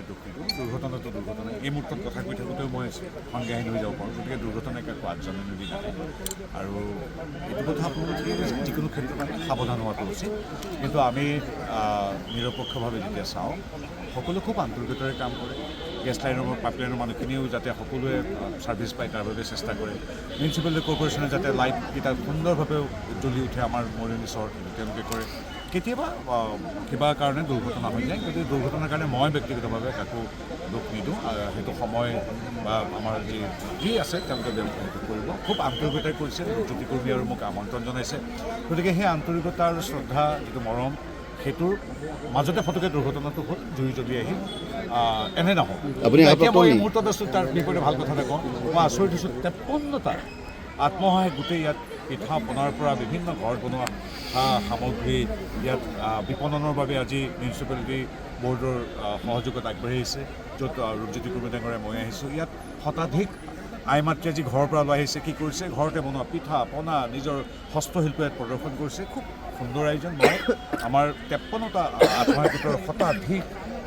দুখ নিদিওঁ দুৰ্ঘটনাটো দুৰ্ঘটনা এই মুহূৰ্তত কথা কৈ থাকোঁতেও মই সংজ্ঞাহীন হৈ যাব পাৰোঁ গতিকে দুৰ্ঘটনাই কাকো আগজাননী দি নাথাকে আৰু এইটো কথা আপোনালোকে যিকোনো ক্ষেত্ৰত সাৱধান হোৱাটো উচিত কিন্তু আমি নিৰপেক্ষভাৱে যেতিয়া চাওঁ সকলো খুব আন্তৰিকতাৰে কাম কৰে গেছ লাইনৰ পাইপলাইনৰ মানুহখিনিও যাতে সকলোৱে ছাৰ্ভিচ পায় তাৰ বাবে চেষ্টা কৰে মিউনিচিপালিটি কৰ্প'ৰেশ্যনে যাতে লাইটকেইটা সুন্দৰভাৱে জ্বলি উঠে আমাৰ মৰিয়নি চহৰত তেওঁলোকে কৰে কেতিয়াবা কিবা কাৰণে দুৰ্ঘটনা হৈ যায় গতিকে দুৰ্ঘটনাৰ কাৰণে মই ব্যক্তিগতভাৱে কাকো দুখ নিদিওঁ সেইটো সময় বা আমাৰ যি আছে তেওঁলোকে সেইটো কৰিব খুব আন্তৰিকতাৰে কৰিছে জ্যোতিকৰ্মী আৰু মোক আমন্ত্ৰণ জনাইছে গতিকে সেই আন্তৰিকতা আৰু শ্ৰদ্ধা যিটো মৰম সেইটোৰ মাজতে ফটকে দুৰ্ঘটনাটো হ'ল জুই জ্বলি আহিল এনে নহওক এতিয়া মই এই মুহূৰ্তত আছোঁ তাৰ বিপৰীতে ভাল কথা এটা কওঁ মই আচৰিত হৈছোঁ 53টা আত্মসহায়ক গোটেই ইয়াত পিঠা পনাৰ পৰা বিভিন্ন ঘৰ বনোৱা সামগ্ৰী ইয়াত বিপণনৰ বাবে আজি মিউনিচিপালিটি বৰ্ডৰ সহযোগত আগবাঢ়ি আহিছে য'ত ৰূপজ্যোতি কুৰ্মী ডাঙৰে মই আহিছোঁ ইয়াত শতাধিক আই মাতৃ আজি ঘৰৰ পৰা লৈ আহিছে কি কৰিছে ঘৰতে বনোৱা পিঠা পনা নিজৰ হস্তশিল্প ইয়াত প্ৰদৰ্শন কৰিছে খুব সুন্দৰ আয়োজন মই আমাৰ 53টা আত্মসহায়ক গোটৰ শতাধিক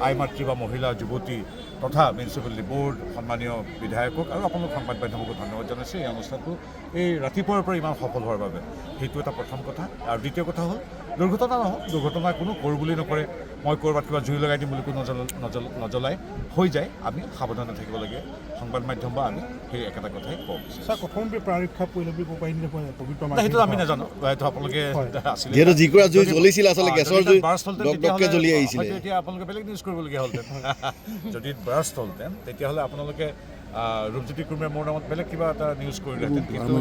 আই মাতৃ বা মহিলা যুৱতী তথা মিউনিচিপালিটি বৰ্ড সন্মানীয় বিধায়কক আৰু আপোনালোক সংবাদ মাধ্যমকো ধন্যবাদ জনাইছোঁ এই অনুষ্ঠানটো এই ৰাতিপুৱাৰ পৰা ইমান সফল হোৱাৰ বাবে সেইটো এটা প্ৰথম কথা আৰু দ্বিতীয় কথা হ'ল দুৰ্ঘটনা নহওক দুৰ্ঘটনা কোনো কৰোঁ বুলি নকৰে মই ক'ৰবাত কিবা জুই লগাই দিম বুলি কোনো নজ্বলাই হৈ যায় আমি সাৱধানে থাকিব লাগে সংবাদ মাধ্যম বা আমি সেই একেটা কথাই ক'ব স্যাৰ প্ৰথম প্ৰাৰক্ষা পৰিলক্ষিত বাহিনী পবিত্ৰ সেইটো আমি নাজানো হয়তো আপোনালোকে আছিলে যেহেতু যিকোনো জুই জ্বলিছিল আচলতে গেছৰ জুই দপদপকৈ জ্বলি আহিছিলে এতিয়া আপোনালোকে বেলেগ নিউজ কৰিবলগীয়া হ'লহেঁতেন যদি বাৰ্ষ্ট হ'লহেঁতেন তেতিয়াহ'লে আপোনালোকে ৰূপজ্যোতি কুৰ্মীয়ে মোৰ নামত বেলেগ কিবা এটা নিউজ কৰিলেহেঁতেন কিন্তু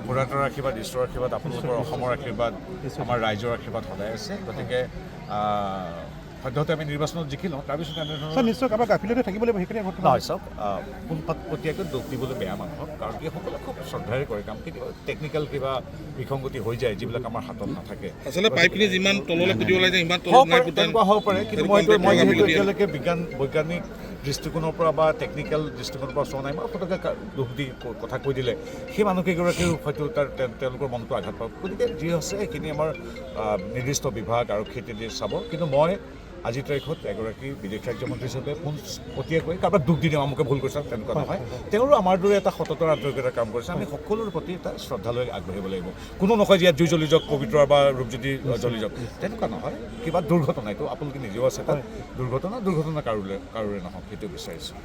মুৰাদৰ আশীৰ্বাদ ঈশ্বৰৰ আশীৰ্বাদ আপোনালোকৰ অসমৰ আশীৰ্বাদ আমাৰ ৰাইজৰ আশীৰ্বাদ সদায় আছে গতিকে সদ্যহতে আমি নিৰ্বাচনত জিকি লওঁ তাৰপিছত স্যাৰ নিশ্চয় কাৰোবাৰ গাফিলতি থাকিব লাগিব সেইখিনি ঘটনা নহয় চাওক পোনপটীয়াকৈ দোষ দিবলৈ বেয়া মানুহক কাৰণ এইসকলে খুব শ্ৰদ্ধাৰে কৰে কাম কেতিয়াবা টেকনিকেল কিবা বিসংগতি হৈ যায় যিবিলাক আমাৰ হাতত নাথাকে আচলতে পাইপখিনি যিমান তললৈ পুতি ওলাই যায় সিমান তলত নাই পুতা তেনেকুৱা হ'ব পাৰে কিন্তু মই এতিয়ালৈকে বৈজ্ঞানিক দৃষ্টিকোণৰ পৰা বা টেকনিকেল দৃষ্টিকোণৰ পৰা চোৱা নাই মই ফটকৈ দোষ দি কথা কৈ দিলে সেই মানুহকেইগৰাকীও হয়তো তেওঁলোকৰ মনটো আঘাত পাব গতিকে যি আছে সেইখিনি আমাৰ নিৰ্দিষ্ট বিভাগ আৰক্ষীয়ে চাব কিন্তু মই আজিৰ তাৰিখত এগৰাকী বিদেশ ৰাজ্যমন্ত্ৰী হিচাপে পোনপটীয়াকৈ কাৰোবাক দুখ দি দিওঁ আমুকে ভুল কৰিছে তেনেকুৱা নহয় তেওঁৰো আমাৰ দৰে এটা সততাৰ আন্তৰিকতাৰ কাম কৰিছে আমি সকলোৰে প্ৰতি এটা শ্ৰদ্ধালৈ আগবাঢ়িব লাগিব কোনো নকয় যে ইয়াত জুই জ্বলি যাওক পবিত্ৰ বা ৰূপজ্যোতি জ্বলি যাওক তেনেকুৱা নহয় কিবা দুৰ্ঘটনা এইটো আপোনালোকে নিজেও আছে তাত দুৰ্ঘটনা কাৰোৰে নহওক সেইটো বিচাৰিছোঁ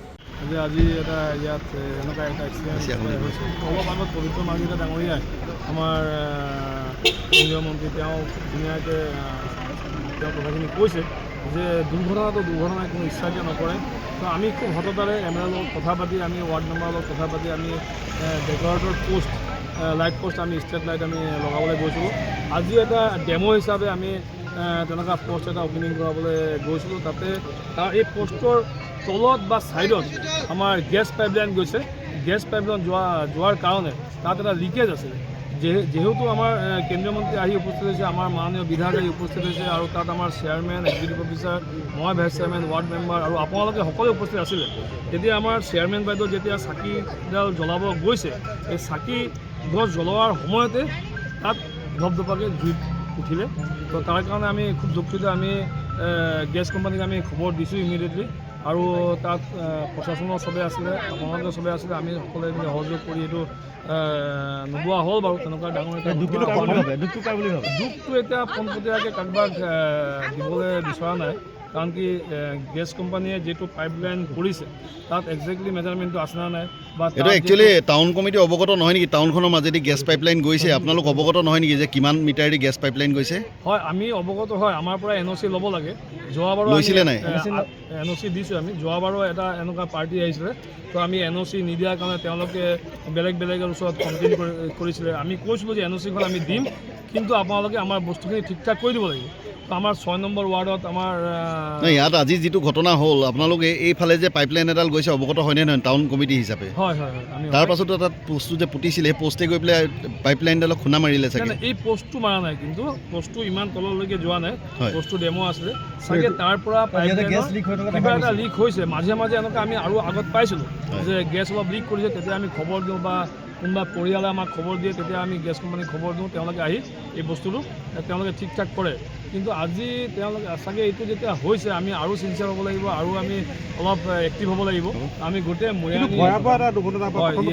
আজি এটা ইয়াত এনেকুৱা এটা এক্সিডেণ্ট হৈছে অলপ আগত পবিত্ৰ মাৰ্ঘিতা ডাঙৰীয়াই আমাৰ কেন্দ্ৰীয় মন্ত্ৰী তেওঁ ধুনীয়াকৈ তেওঁ কথাখিনি কৈছে যে দুৰ্ঘটনাই কোনো ইচ্ছাকে নকৰে তো আমি খুব সততাৰে এমএলএৰ লগত কথা পাতি আমি ৱাৰ্ড মেম্বাৰৰ লগত কথা পাতি আমি ডেকৰেটৰ পোষ্ট লাইট পোষ্ট আমি ষ্ট্ৰীট লাইট আমি লগাবলৈ গৈছিলোঁ আজি এটা ডেমো হিচাপে আমি তেনেকুৱা পোষ্ট এটা অপেনিং কৰাবলৈ গৈছিলোঁ তাতে তাৰ এই পোষ্টৰ তলত বা ছাইডত আমাৰ গেছ পাইপলাইন গৈছে গেছ পাইপলাইন যোৱাৰ কাৰণে তাত এটা লিকেজ আছে যেহেতু আমাৰ কেন্দ্ৰীয় মন্ত্ৰী আহি উপস্থিত হৈছে আমাৰ মাননীয় বিধায়ক আহি উপস্থিত হৈছে আৰু তাত আমাৰ চেয়াৰমেন এক্সিকিউটিভ অফিচাৰ মই ভাইচ চেয়াৰমেন ৱাৰ্ড মেম্বাৰ আৰু আপোনালোকে সকলোৱে উপস্থিত আছিলে তেতিয়া আমাৰ চেয়াৰমেন বাইদেউ যেতিয়া চাকিডাল জ্বলাব গৈছে এই চাকি গছ জ্বলোৱাৰ সময়তে তাত ধপধপাকৈ জুই উঠিলে তো তাৰ কাৰণে আমি খুব দুখিত আমি গেছ কোম্পানীক আমি খবৰ দিছোঁ ইমিডিয়েটলি আৰু তাত প্ৰশাসনৰ চবেই আছিলে আপোনালোকে চবেই আছিলে আমি সকলোৱে মিলি সহযোগ কৰি এইটো নোবোৱা হ'ল বাৰু তেনেকুৱা ডাঙৰ এটা দুখটো এতিয়া পোনপটীয়াকৈ কাৰোবাক দিবলৈ বিচৰা নাই কাৰণ কি গেছ কোম্পানীয়ে যিটো পাইপলাইন কৰিছে তাত একজেক্টলি মেজাৰমেণ্টটো আছে নাই বা এইটো একচুৱেলি টাউন কমিটি অৱগত নহয় নেকি টাউনখনৰ মাজেদি গেছ পাইপলাইন গৈছে আপোনালোক অৱগত নহয় নেকি যে কিমান মিটাৰেদি গেছ পাইপলাইন গৈছে হয় আমি অৱগত হয় আমাৰ পৰা NOC ল'ব লাগে যোৱাবাৰো লৈছিলে নাই NOC দিছোঁ আমি যোৱাবাৰো এটা এনেকুৱা পাৰ্টি আহিছিলে তো আমি NOC নিদিয়াৰ কাৰণে তেওঁলোকে বেলেগৰ ওচৰত কমপ্লেইন কৰিছিলে আমি কৈছিলোঁ যে NOCখন আমি দিম কিন্তু আপোনালোকে আমাৰ বস্তুখিনি ঠিক ঠাক কৰি দিব লাগিব আমাৰ 6 নম্বৰ ৱাৰ্ডত আমাৰ ইয়াত আজি যিটো ঘটনা হ'ল আপোনালোকে এইফালে যে পাইপলাইন এডাল গৈছে অৱগত হয়নে নহয় টাউন কমিটি হিচাপে হয় তাৰ পাছতো তাত পোষ্টটো যে পুতিছিলে সেই পোষ্টে গৈ পেলাই পাইপলাইনডালক খুন্দা মাৰিলে চাগে এই পোষ্টটো মাৰা নাই কিন্তু পোষ্টটো ইমান তললৈকে যোৱা নাই পোষ্টটো ডেমো আছিলে চাগে তাৰ পৰা কিবা এটা লিক হৈছে মাজে এনেকুৱা আমি আৰু আগত পাইছিলোঁ যে গেছ অলপ লিক কৰিছে তেতিয়া আমি খবৰ দিওঁ বা কোনোবা পৰিয়ালে আমাক খবৰ দিয়ে তেতিয়া আমি গেছ কোম্পানীক খবৰ দিওঁ, তেওঁলোকে আহি এই বস্তুটো তেওঁলোকে ঠিক ঠাক কৰে। কিন্তু আজি তেওঁলোকে চাগে এইটো যেতিয়া হৈছে আমি আৰু চিনচিয়াৰ হ'ব লাগিব, আৰু আমি অলপ এক্টিভ হ'ব লাগিব। আমি গোটেই মৰিয়ানী